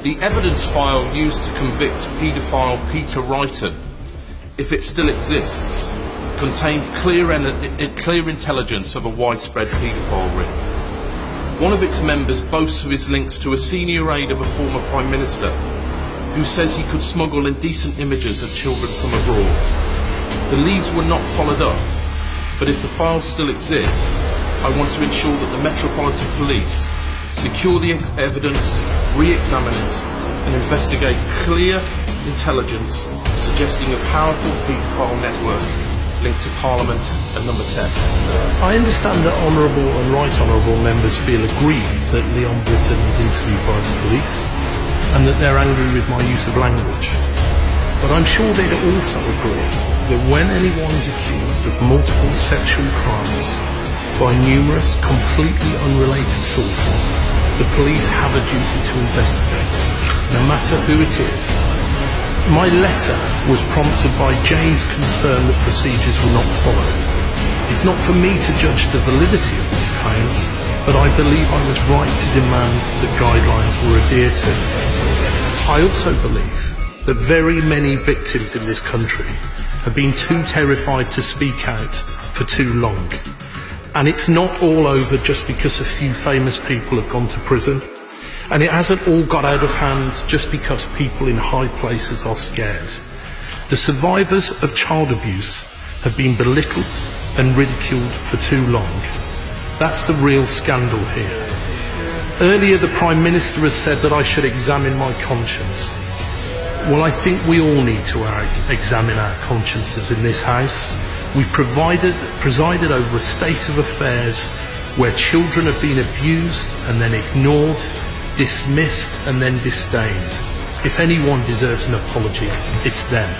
The evidence file used to convict paedophile Peter Wrighton, if it still exists, contains clear intelligence of a widespread paedophile ring. One of its members boasts of his links to a senior aide of a former Prime Minister, who says he could smuggle indecent images of children from abroad. The leads were not followed up, but if the files still exist, I want to ensure that the Metropolitan Police secure the evidence, re-examine it, and investigate clear intelligence suggesting a powerful paedophile network linked to Parliament and Number 10. I understand that honourable and right honourable members feel aggrieved that Leon Britton was interviewed by the police and that they're angry with my use of language. But I'm sure they'd also agree that when anyone is accused of multiple sexual crimes by numerous completely unrelated sources, the police have a duty to investigate, no matter who it is. My letter was prompted by Jane's concern that procedures were not followed. It's not for me to judge the validity of these claims, but I believe I was right to demand that guidelines were adhered to. I also believe that very many victims in this country have been too terrified to speak out for too long. And it's not all over just because a few famous people have gone to prison. And it hasn't all got out of hand just because people in high places are scared. The survivors of child abuse have been belittled and ridiculed for too long. That's the real scandal here. Earlier, the Prime Minister has said that I should examine my conscience. Well, I think we all need to examine our consciences in this House. We've presided over a state of affairs where children have been abused and then ignored, dismissed and then disdained. If anyone deserves an apology, it's them.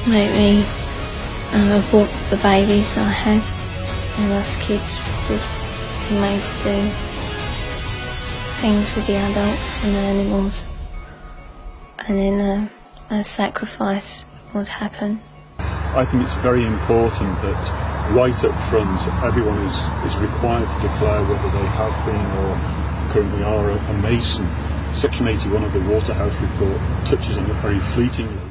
Lately, I've bought the babies I had, and us kids would be made to do things with the adults and the animals, and then a sacrifice would happen. I think it's very important that right up front everyone is required to declare whether they have been or currently are a Mason. Section 81 of the Waterhouse report touches on it very fleetingly.